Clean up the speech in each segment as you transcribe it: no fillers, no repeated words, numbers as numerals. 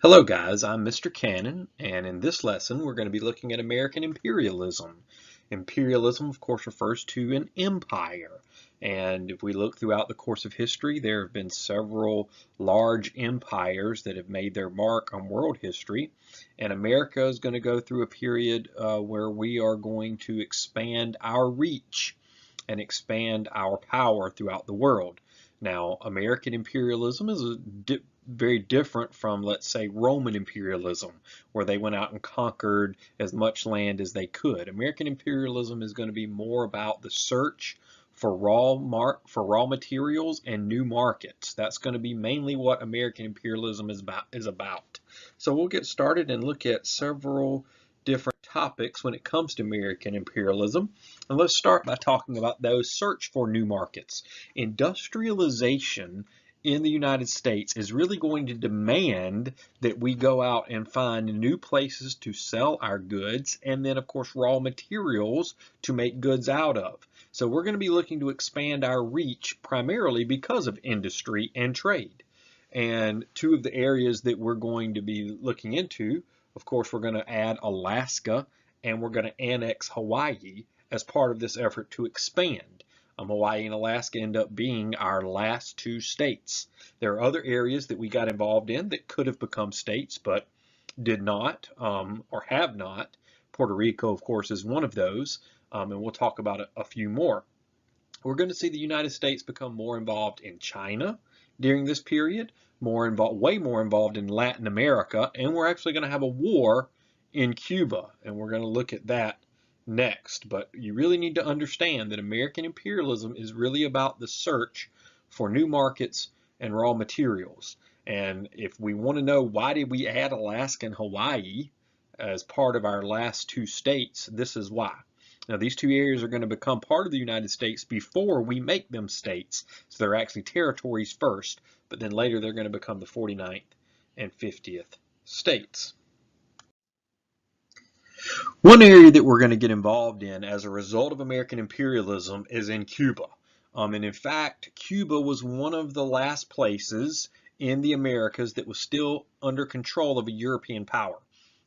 Hello guys, I'm Mr. Cannon, and in this lesson we're going to be looking at American imperialism. Imperialism, of course, refers to an empire, and if we look throughout the course of history, there have been several large empires that have made their mark on world history, and America is going to go through a period where we are going to expand our reach and expand our power throughout the world. Now, American imperialism is very different from, let's say, Roman imperialism, where they went out and conquered as much land as they could. American imperialism is going to be more about the search for raw materials and new markets. That's going to be mainly what American imperialism is about. So we'll get started and look at several different topics when it comes to American imperialism. And let's start by talking about those search for new markets. Industrialization in the United States is really going to demand that we go out and find new places to sell our goods, and then of course raw materials to make goods out of. So we're going to be looking to expand our reach primarily because of industry and trade. And two of the areas that we're going to be looking into, of course, we're going to add Alaska and we're going to annex Hawaii as part of this effort to expand. Hawaii and Alaska end up being our last two states. There are other areas that we got involved in that could have become states but did not or have not. Puerto Rico, of course, is one of those, and we'll talk about a few more. We're going to see the United States become more involved in China during this period, way more involved in Latin America, and we're actually going to have a war in Cuba, and we're going to look at that next. But you really need to understand that American imperialism is really about the search for new markets and raw materials. And if we want to know why did we add Alaska and Hawaii as part of our last two states, this is why. Now, these two areas are going to become part of the United States before we make them states. So they're actually territories first, but then later they're going to become the 49th and 50th states. One area that we're going to get involved in as a result of American imperialism is in Cuba. And in fact, Cuba was one of the last places in the Americas that was still under control of a European power.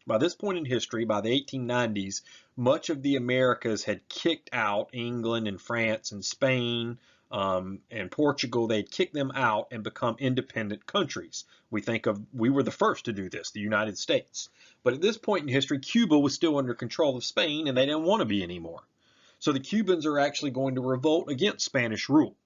By this point in history, by the 1890s, much of the Americas had kicked out England and France and Spain and Portugal. They had kicked them out and become independent countries. We were the first to do this, the United States. But at this point in history, Cuba was still under control of Spain, and they didn't want to be anymore. So the Cubans are actually going to revolt against Spanish rule.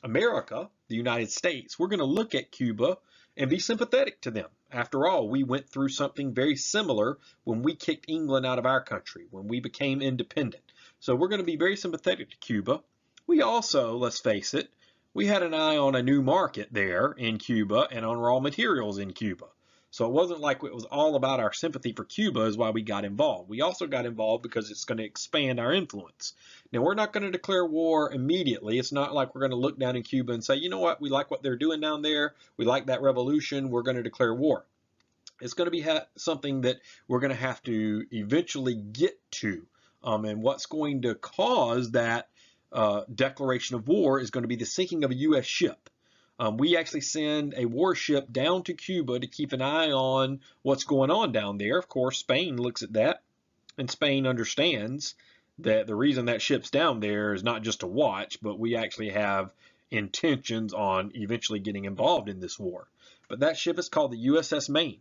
America, the United States, we're going to look at Cuba and be sympathetic to them. After all, we went through something very similar when we kicked England out of our country, when we became independent. So we're going to be very sympathetic to Cuba. We also, let's face it, we had an eye on a new market there in Cuba and on raw materials in Cuba. So it wasn't like it was all about our sympathy for Cuba is why we got involved. We also got involved because it's going to expand our influence. Now, we're not going to declare war immediately. It's not like we're going to look down in Cuba and say, you know what, we like what they're doing down there. We like that revolution. We're going to declare war. It's going to be something that we're going to have to eventually get to. And what's going to cause that declaration of war is going to be the sinking of a U.S. ship. We actually send a warship down to Cuba to keep an eye on what's going on down there. Of course, Spain looks at that, and Spain understands that the reason that ship's down there is not just to watch, but we actually have intentions on eventually getting involved in this war. But that ship is called the USS Maine,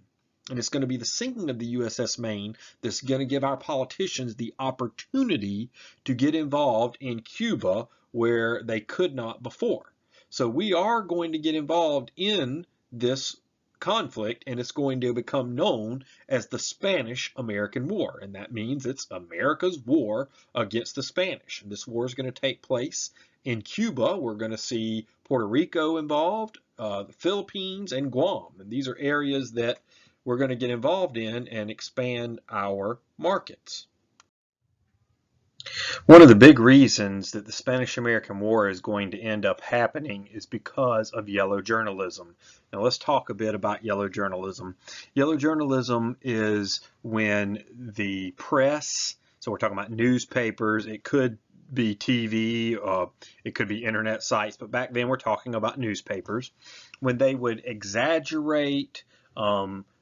and it's going to be the sinking of the USS Maine that's going to give our politicians the opportunity to get involved in Cuba where they could not before. So we are going to get involved in this conflict, and it's going to become known as the Spanish-American War, and that means it's America's war against the Spanish. And this war is going to take place in Cuba. We're going to see Puerto Rico involved, the Philippines, and Guam, and these are areas that we're going to get involved in and expand our markets. One of the big reasons that the Spanish-American War is going to end up happening is because of yellow journalism. Now let's talk a bit about yellow journalism. Yellow journalism is when the press, so we're talking about newspapers, it could be TV, it could be internet sites, but back then we're talking about newspapers, when they would exaggerate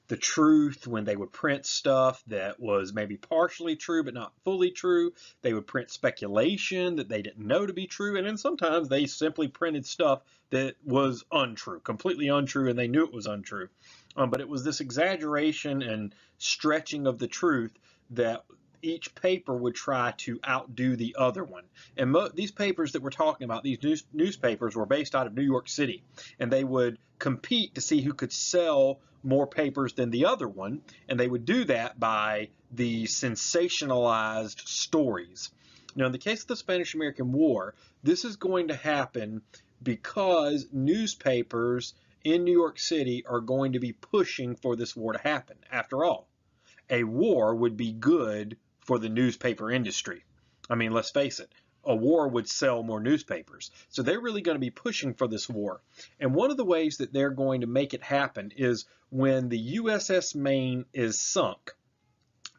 the truth, when they would print stuff that was maybe partially true but not fully true. They would print speculation that they didn't know to be true, and then sometimes they simply printed stuff that was untrue, completely untrue, and they knew it was untrue. But it was this exaggeration and stretching of the truth that each paper would try to outdo the other one. And these papers that we're talking about, these newspapers, were based out of New York City, and they would compete to see who could sell more papers than the other one, and they would do that by the sensationalized stories. Now, in the case of the Spanish-American War, this is going to happen because newspapers in New York City are going to be pushing for this war to happen. After all, a war would be good for the newspaper industry. I mean, let's face it, a war would sell more newspapers. So they're really going to be pushing for this war. And one of the ways that they're going to make it happen is when the USS Maine is sunk,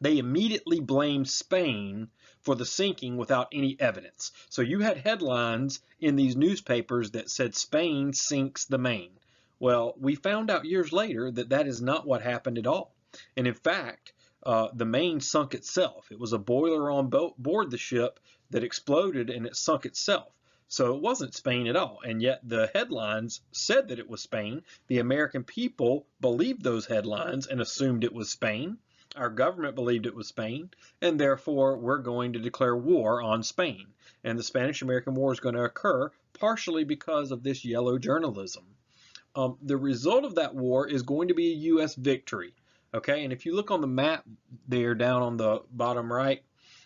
they immediately blamed Spain for the sinking without any evidence. So you had headlines in these newspapers that said Spain sinks the Maine. Well, we found out years later that that is not what happened at all. And in fact, the Maine sunk itself. It was a boiler on board the ship that exploded and it sunk itself. So it wasn't Spain at all. And yet the headlines said that it was Spain. The American people believed those headlines and assumed it was Spain. Our government believed it was Spain, and therefore we're going to declare war on Spain. And the Spanish-American War is going to occur partially because of this yellow journalism. The result of that war is going to be a U.S. victory. Okay, and if you look on the map there down on the bottom right,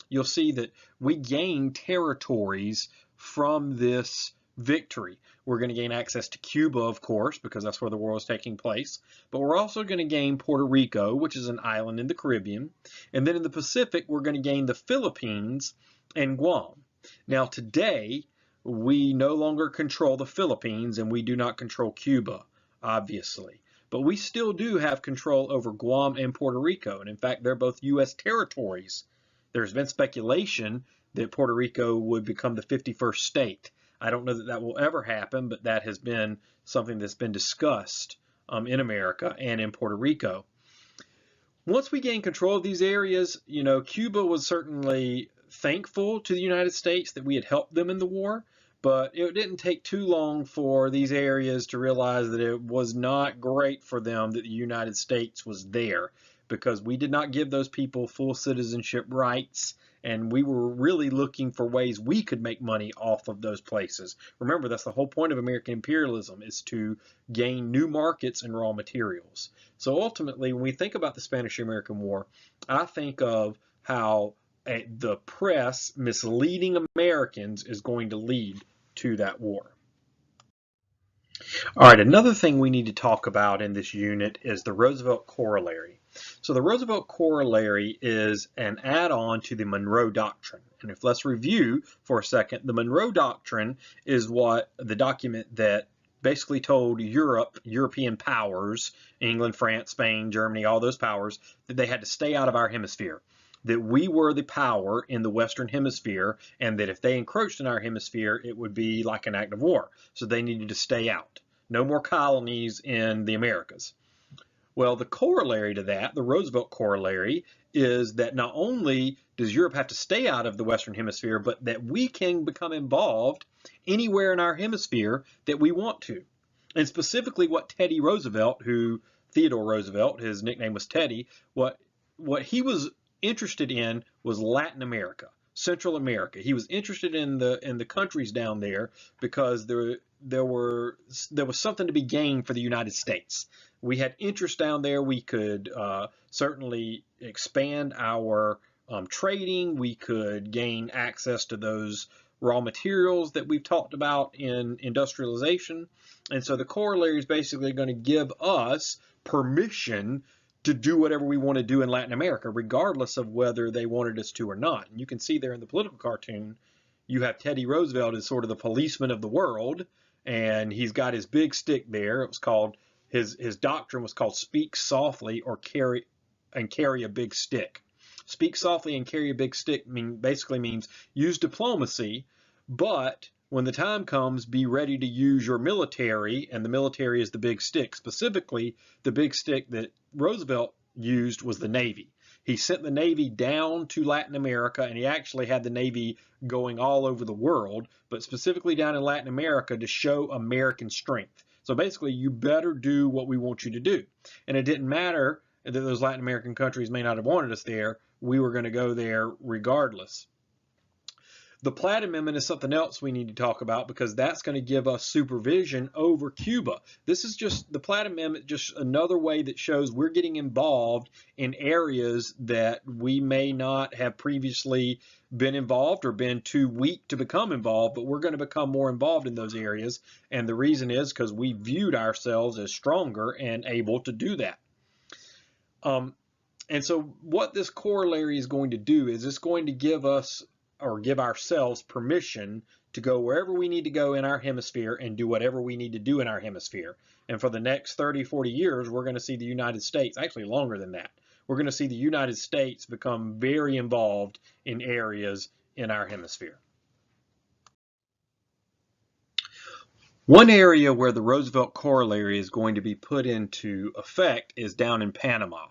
you'll see that we gain territories from this victory. We're going to gain access to Cuba, of course, because that's where the war is taking place. But we're also going to gain Puerto Rico, which is an island in the Caribbean. And then in the Pacific, we're going to gain the Philippines and Guam. Now, today, we no longer control the Philippines, and we do not control Cuba, obviously. But we still do have control over Guam and Puerto Rico. And in fact, they're both U.S. territories. There's been speculation that Puerto Rico would become the 51st state. I don't know that that will ever happen, but that has been something that's been discussed in America and in Puerto Rico. Once we gain control of these areas, you know, Cuba was certainly thankful to the United States that we had helped them in the war. But it didn't take too long for these areas to realize that it was not great for them that the United States was there, because we did not give those people full citizenship rights, and we were really looking for ways we could make money off of those places. Remember, that's the whole point of American imperialism, is to gain new markets and raw materials. So ultimately, when we think about the Spanish-American War, I think of how the press misleading Americans is going to lead to that war. All right, another thing we need to talk about in this unit is the Roosevelt Corollary. So the Roosevelt Corollary is an add-on to the Monroe Doctrine. And let's review for a second. The Monroe Doctrine is the document that basically told European powers, England, France, Spain, Germany, all those powers, that they had to stay out of our hemisphere, that we were the power in the Western Hemisphere, and that if they encroached in our hemisphere, it would be like an act of war. So they needed to stay out. No more colonies in the Americas. Well, the corollary to that, the Roosevelt Corollary, is that not only does Europe have to stay out of the Western Hemisphere, but that we can become involved anywhere in our hemisphere that we want to. And specifically what Theodore Roosevelt, his nickname was Teddy, what he was interested in was Latin America, Central America. He was interested in the countries down there because there was something to be gained for the United States. We had interest down there. We could certainly expand our trading. We could gain access to those raw materials that we've talked about in industrialization. And so the corollary is basically going to give us permission to do whatever we want to do in Latin America, regardless of whether they wanted us to or not. And you can see there in the political cartoon, you have Teddy Roosevelt as sort of the policeman of the world, and he's got his big stick there. It was called, his doctrine was called Speak Softly or Carry a Big Stick. Speak softly and carry a big stick basically means use diplomacy, but when the time comes, be ready to use your military, and the military is the big stick. Specifically, the big stick that Roosevelt used was the Navy. He sent the Navy down to Latin America, and he actually had the Navy going all over the world, but specifically down in Latin America to show American strength. So basically, you better do what we want you to do. And it didn't matter that those Latin American countries may not have wanted us there. We were going to go there regardless. The Platt Amendment is something else we need to talk about because that's going to give us supervision over Cuba. This is just the Platt Amendment, just another way that shows we're getting involved in areas that we may not have previously been involved or been too weak to become involved, but we're going to become more involved in those areas. And the reason is because we viewed ourselves as stronger and able to do that. And so what this corollary is going to do is it's going to give us or give ourselves permission to go wherever we need to go in our hemisphere and do whatever we need to do in our hemisphere. And for the next 30, 40 years, we're going to see the United States, actually longer than that, we're going to see the United States become very involved in areas in our hemisphere. One area where the Roosevelt corollary is going to be put into effect is down in Panama.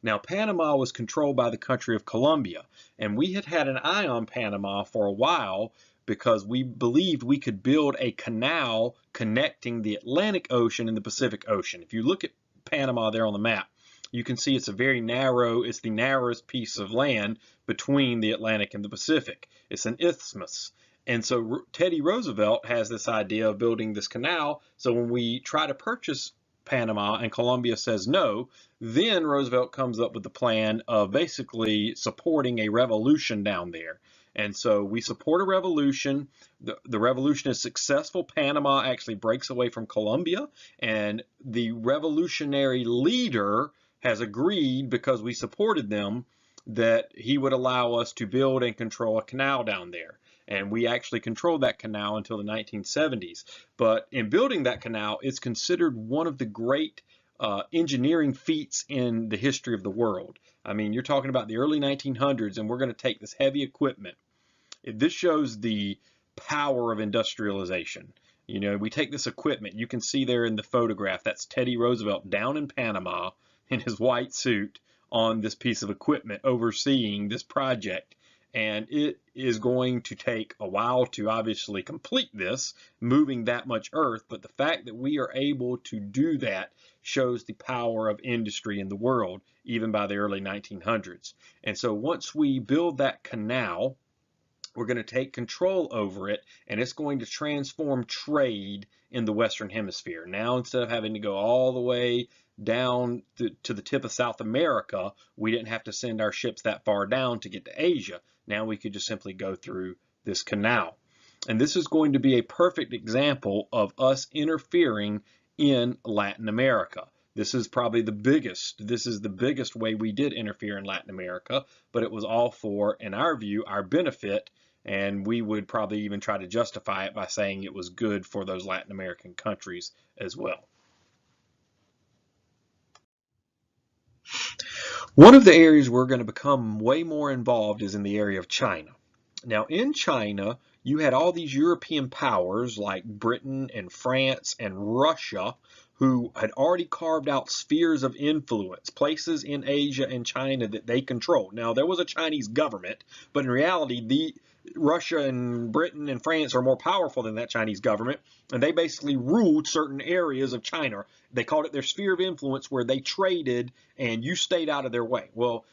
Now, Panama was controlled by the country of Colombia, and we had had an eye on Panama for a while because we believed we could build a canal connecting the Atlantic Ocean and the Pacific Ocean. If you look at Panama there on the map, you can see it's the narrowest piece of land between the Atlantic and the Pacific. It's an isthmus. And so Teddy Roosevelt has this idea of building this canal. So when we try to purchase Panama and Colombia says no, then Roosevelt comes up with the plan of basically supporting a revolution down there. And so we support a revolution. The revolution is successful. Panama actually breaks away from Colombia, and the revolutionary leader has agreed, because we supported them, that he would allow us to build and control a canal down there. And we actually controlled that canal until the 1970s. But in building that canal, it's considered one of the great engineering feats in the history of the world. I mean, you're talking about the early 1900s, and we're going to take this heavy equipment. This shows the power of industrialization. You know, we take this equipment. You can see there in the photograph, that's Teddy Roosevelt down in Panama in his white suit on this piece of equipment overseeing this project. And it is going to take a while to obviously complete this, moving that much earth. But the fact that we are able to do that shows the power of industry in the world, even by the early 1900s. And so once we build that canal, we're going to take control over it, and it's going to transform trade in the Western Hemisphere. Now, instead of having to go all the way down to the tip of South America, we didn't have to send our ships that far down to get to Asia. Now we could just simply go through this canal. And this is going to be a perfect example of us interfering in Latin America. This is probably the biggest. This is the biggest way we did interfere in Latin America, but it was all for, in our view, our benefit, and we would probably even try to justify it by saying it was good for those Latin American countries as well. One of the areas we're going to become way more involved is in the area of China. Now, in China, you had all these European powers like Britain and France and Russia who had already carved out spheres of influence, places in Asia and China that they controlled. Now, there was a Chinese government, but in reality, Russia and Britain and France are more powerful than that Chinese government, and they basically ruled certain areas of China. They called it their sphere of influence, where they traded and you stayed out of their way. Well,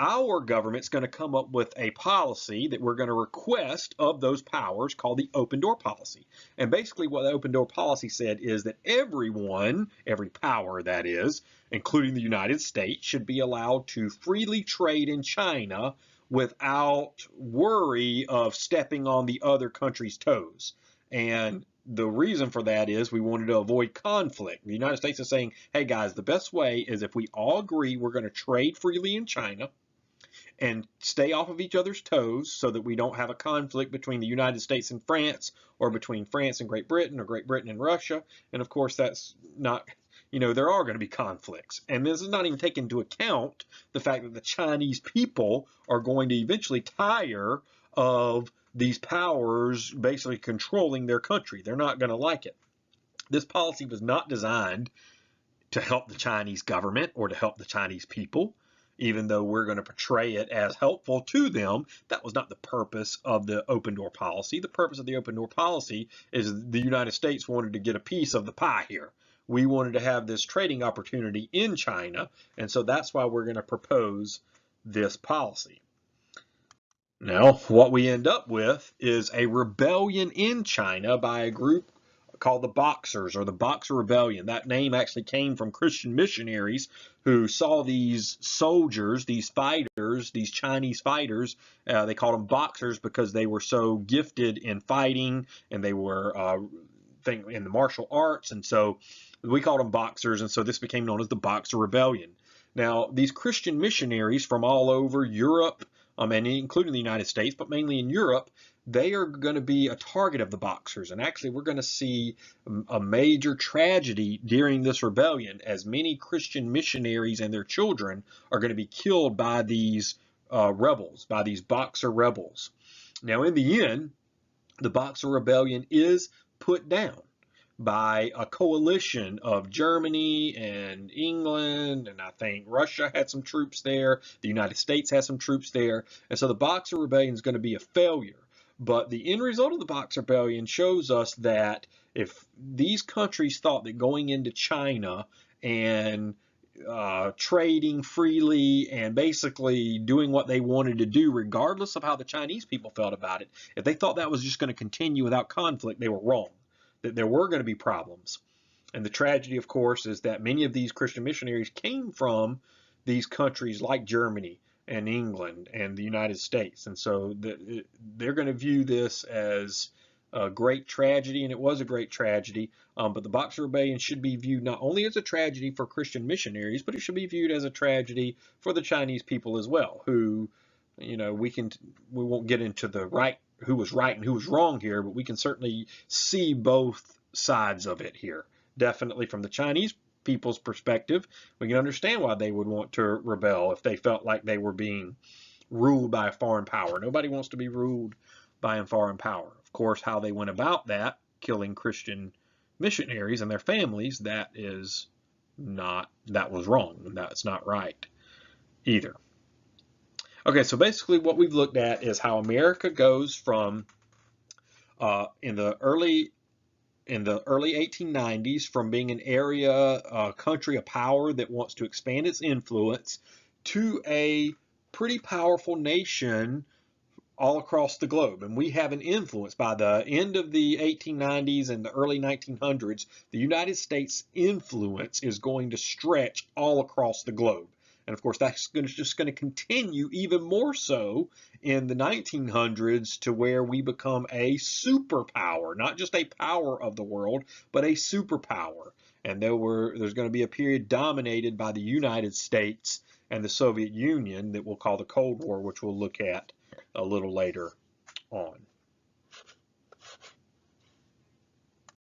our government's going to come up with a policy that we're going to request of those powers called the open door policy. And basically what the open door policy said is that everyone, every power that is, including the United States, should be allowed to freely trade in China without worry of stepping on the other country's toes. And the reason for that is we wanted to avoid conflict. The United States is saying, hey guys, the best way is if we all agree we're going to trade freely in China and stay off of each other's toes so that we don't have a conflict between the United States and France, or between France and Great Britain, or Great Britain and Russia. And of course, that's not, you know, there are going to be conflicts. And this is not even taking into account the fact that the Chinese people are going to eventually tire of these powers basically controlling their country. They're not going to like it. This policy was not designed to help the Chinese government or to help the Chinese people, even though we're going to portray it as helpful to them. That was not the purpose of the open door policy. The purpose of the open door policy is the United States wanted to get a piece of the pie here. We wanted to have this trading opportunity in China, and so that's why we're going to propose this policy. Now, what we end up with is a rebellion in China by a group called the Boxers, or the Boxer Rebellion. That name actually came from Christian missionaries who saw these soldiers, these fighters, these Chinese fighters. They called them Boxers because they were so gifted in fighting, and they were in the martial arts, and so we called them Boxers, and so this became known as the Boxer Rebellion. Now, these Christian missionaries from all over Europe, and including the United States, but mainly in Europe, they are going to be a target of the Boxers. And actually, we're going to see a major tragedy during this rebellion, as many Christian missionaries and their children are going to be killed by these rebels, by these Boxer rebels. Now, in the end, the Boxer Rebellion is put down by a coalition of Germany and England, and I think Russia had some troops there, the United States had some troops there, and so the Boxer Rebellion is going to be a failure. But the end result of the Boxer Rebellion shows us that if these countries thought that going into China and trading freely and basically doing what they wanted to do, regardless of how the Chinese people felt about it, if they thought that was just going to continue without conflict, they were wrong. That there were going to be problems. And the tragedy, of course, is that many of these Christian missionaries came from these countries like Germany and England and the United States. And so they're going to view this as a great tragedy, and it was a great tragedy. But the Boxer Rebellion should be viewed not only as a tragedy for Christian missionaries, but it should be viewed as a tragedy for the Chinese people as well, who, we won't get into who was right and who was wrong here, but we can certainly see both sides of it here. Definitely from the Chinese people's perspective, we can understand why they would want to rebel if they felt like they were being ruled by a foreign power. Nobody wants to be ruled by a foreign power. Of course, how they went about that, killing Christian missionaries and their families, that was wrong, and that's not right either. Okay, so basically what we've looked at is how America goes from in the early 1890s from being an area, country, a power that wants to expand its influence to a pretty powerful nation all across the globe. And we have an influence. By the end of the 1890s and the early 1900s, the United States influence is going to stretch all across the globe. And of course, that's just going to continue even more so in the 1900s to where we become a superpower, not just a power of the world, but a superpower. And there's going to be a period dominated by the United States and the Soviet Union that we'll call the Cold War, which we'll look at a little later on.